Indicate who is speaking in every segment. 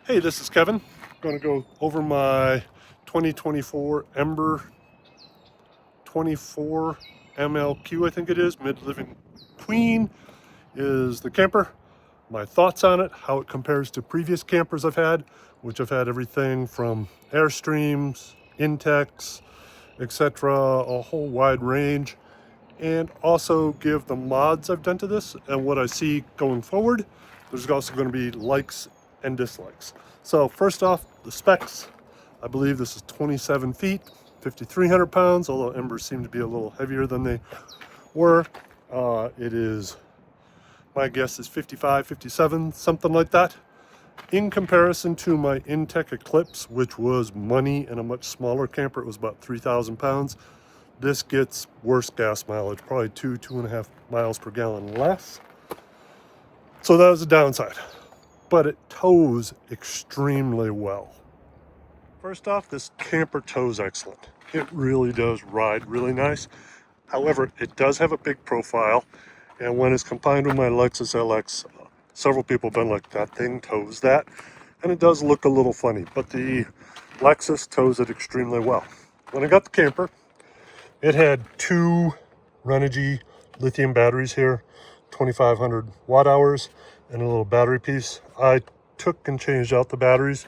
Speaker 1: Hey, this is Kevin. I'm going to go over my 2024 Ember 24 MLQ, I think it is. Mid-Living Queen is the camper. My thoughts on it, how it compares to previous campers I've had, which I've had everything from Airstreams, Intex, etc., a whole wide range, and also give the mods I've done to this and what I see going forward. There's also going to be likes and dislikes. So first off, the specs. I believe this is 27 feet, 5,300 pounds, although Embers seem to be a little heavier than they were. It is, my guess is 55, 57, something like that. In comparison to my Intech Eclipse, which was money and a much smaller camper, it was about 3,000 pounds. This gets worse gas mileage, probably 2.5 miles per gallon less. So that was a downside, but it tows extremely well. First off, this camper tows excellent. It really does ride really nice. However, it does have a big profile, and when it's combined with my Lexus LX, several people have been like, that thing tows that, and it does look a little funny, but the Lexus tows it extremely well. When I got the camper, it had two Renogy lithium batteries here, 2,500 watt hours, and a little battery piece. I took and changed out the batteries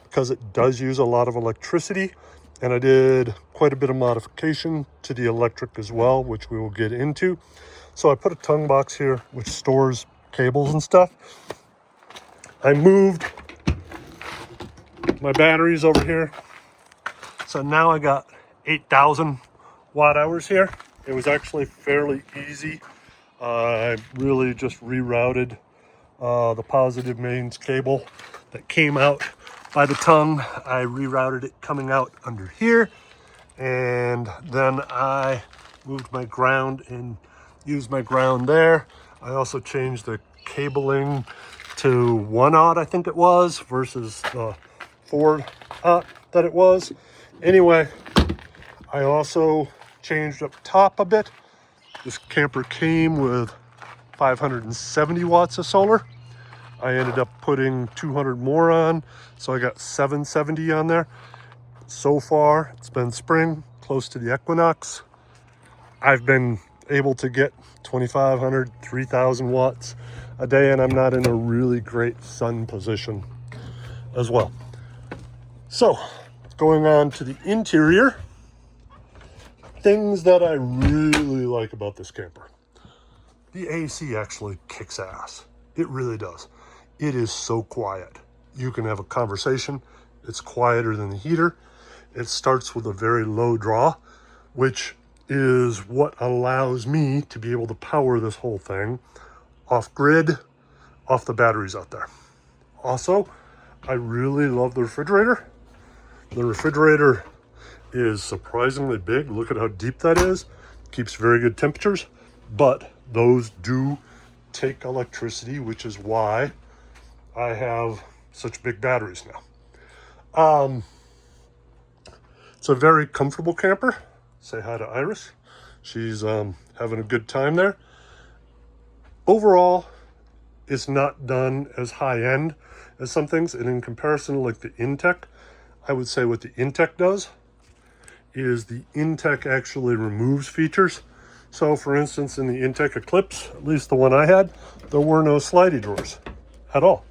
Speaker 1: because it does use a lot of electricity, and I did quite a bit of modification to the electric as well, which we will get into. So I put a tongue box here which stores cables and stuff. I moved my batteries over here, so now I got 8,000 watt hours here. It was actually fairly easy. I really just rerouted the positive mains cable that came out by the tongue. I rerouted it coming out under here, and then I moved my ground and used my ground there. I also changed the cabling to 1/0, I think it was, versus the 4/0 that it was. Anyway, I also changed up top a bit. This camper came with 570 watts of solar. I ended up putting 200 more on, so I got 770 on there. So far, it's been spring, close to the equinox. I've been able to get 2,500, 3,000 watts a day, and I'm not in a really great sun position as well. So, going on to the interior, things that I really like about this camper. The AC actually kicks ass. It really does. It is so quiet. You can have a conversation. It's quieter than the heater. It starts with a very low draw, which is what allows me to be able to power this whole thing off grid, off the batteries out there. Also, I really love the refrigerator. The refrigerator is surprisingly big. Look at how deep that is. Keeps very good temperatures, but those do take electricity, which is why I have such big batteries now. It's a very comfortable camper. Say hi to Iris. She's having a good time there. Overall, it's not done as high end as some things, and in comparison, like the Intech, I would say what the Intech does is the Intech actually removes features. So for instance, in the Intech Eclipse, at least the one I had, there were no slidey drawers at all.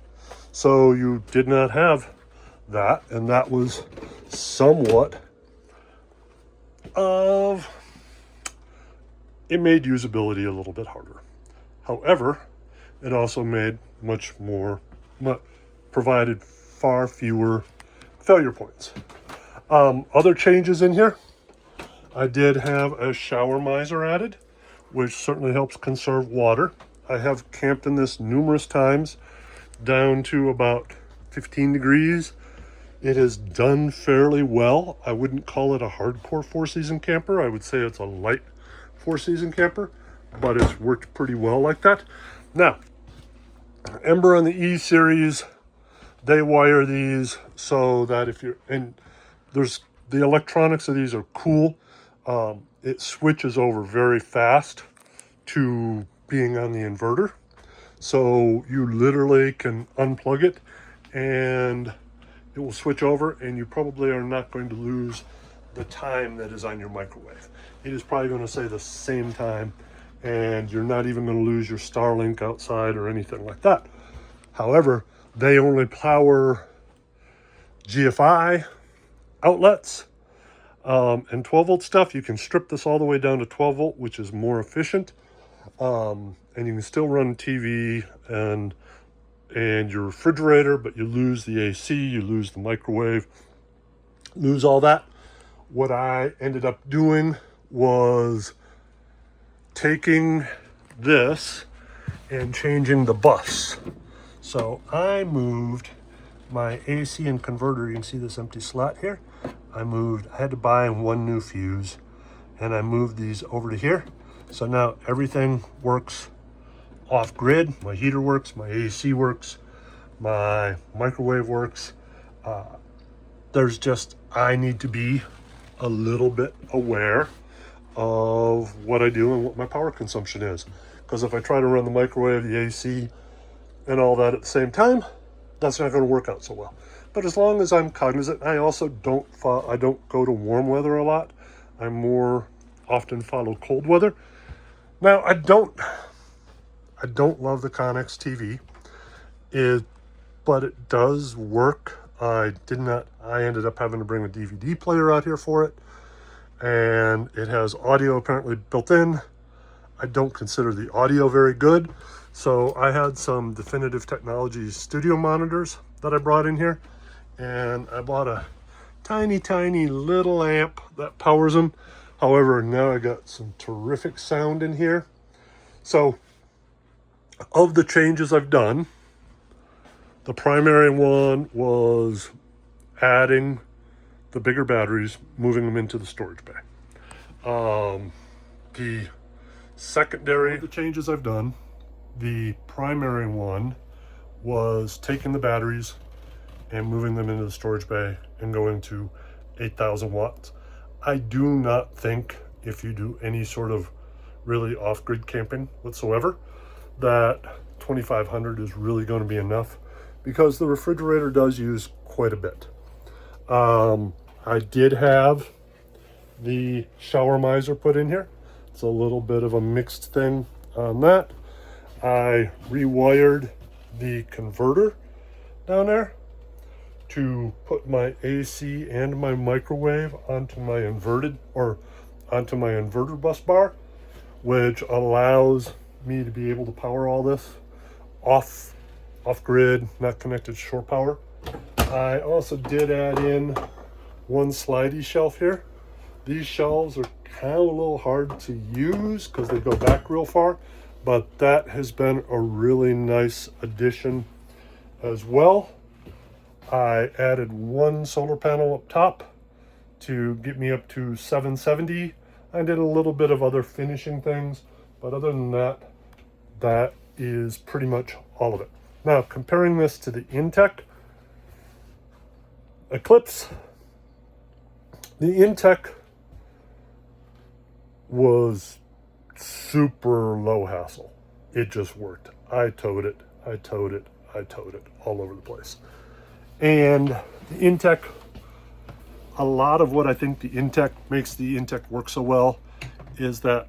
Speaker 1: So you did not have that, and that was somewhat of, it made usability a little bit harder. However, it also made provided far fewer failure points. Other changes in here, I did have a shower miser added, which certainly helps conserve water. I have camped in this numerous times, down to about 15 degrees. It is done fairly well. I wouldn't call it a hardcore 4-season camper. I would say it's a light 4-season camper, but it's worked pretty well like that. Now, Ember on the E series, they wire these so that if you're, and there's, the electronics of these are cool. It switches over very fast to being on the inverter. So you literally can unplug it and it will switch over, and you probably are not going to lose the time that is on your microwave. It is probably going to say the same time, and you're not even going to lose your Starlink outside or anything like that. However, they only power GFI outlets and 12 volt stuff. You can strip this all the way down to 12 volt, which is more efficient. And you can still run TV and your refrigerator, but you lose the AC, you lose the microwave, lose all that. What I ended up doing was taking this and changing the bus. So I moved my AC and converter. You can see this empty slot here. I had to buy one new fuse, and I moved these over to here. So now everything works off grid. My heater works, my AC works, my microwave works. I need to be a little bit aware of what I do and what my power consumption is. Because if I try to run the microwave, the AC, and all that at the same time, that's not going to work out so well. But as long as I'm cognizant, I also don't go to warm weather a lot. I more often follow cold weather. Now, I don't love the Connex TV, but it does work. I ended up having to bring a DVD player out here for it, and it has audio apparently built in. I don't consider the audio very good, so I had some Definitive Technologies studio monitors that I brought in here, and I bought a tiny little amp that powers them. However, now I got some terrific sound in here. So, of the changes I've done, the primary one was adding the bigger batteries, moving them into the storage bay. The secondary, of the changes I've done, the primary one was taking the batteries and moving them into the storage bay and going to 8,000 watts. I do not think, if you do any sort of really off-grid camping whatsoever, that 2,500 is really going to be enough, because the refrigerator does use quite a bit. I did have the shower miser put in here. It's a little bit of a mixed thing on that. I rewired the converter down there to put my AC and my microwave onto my inverter bus bar, which allows me to be able to power all this off grid, not connected to shore power. I also did add in one slidey shelf here. These shelves are kind of a little hard to use because they go back real far, but that has been a really nice addition as well. I added one solar panel up top to get me up to 770. I did a little bit of other finishing things, but other than that, that is pretty much all of it. Now, comparing this to the Intech Eclipse, the Intech was super low hassle. It just worked. I towed it all over the place. And the Intech, a lot of what I think the Intech makes the Intech work so well is that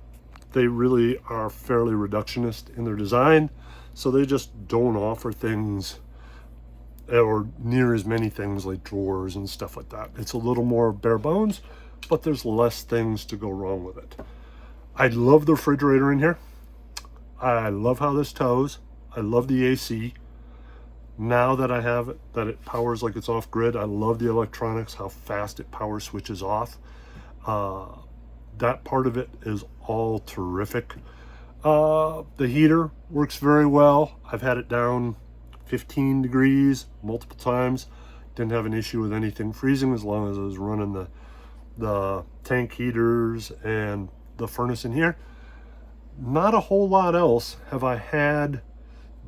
Speaker 1: they really are fairly reductionist in their design. So they just don't offer things or near as many things like drawers and stuff like that. It's a little more bare bones, but there's less things to go wrong with it. I love the refrigerator in here. I love how this tows. I love the AC. Now that I have it, that it powers like it's off grid, I love the electronics, how fast it power switches off. That part of it is all terrific. The heater works very well. I've had it down 15 degrees multiple times. Didn't have an issue with anything freezing as long as I was running the tank heaters and the furnace in here. Not a whole lot else have I had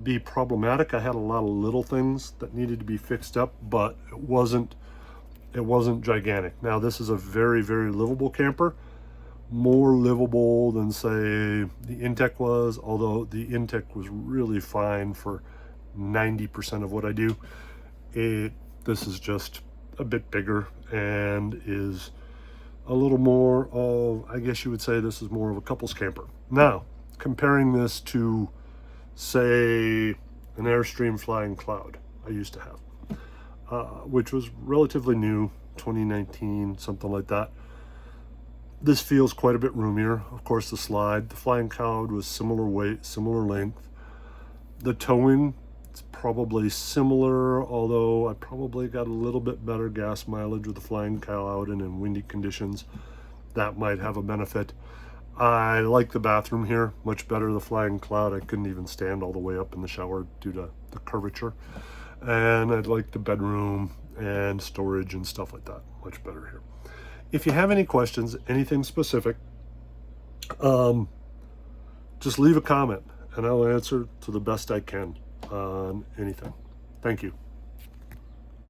Speaker 1: be problematic. I had a lot of little things that needed to be fixed up, but it wasn't gigantic. Now this is a very, very livable camper. More livable than, say, the Intech was, although the Intech was really fine for 90% of what I do. This is just a bit bigger and is a little more of, I guess you would say this is more of a couples camper. Now, comparing this to, say, an Airstream Flying Cloud I used to have, which was relatively new, 2019, something like that. This feels quite a bit roomier. Of course, the Flying Cloud was similar weight, similar length. The towing, it's probably similar, although I probably got a little bit better gas mileage with the Flying Cloud and in windy conditions. That might have a benefit. I like the bathroom here much better. The Flying Cloud, I couldn't even stand all the way up in the shower due to the curvature. And I like the bedroom and storage and stuff like that much better here. If you have any questions, anything specific, just leave a comment and I'll answer to the best I can on anything. Thank you.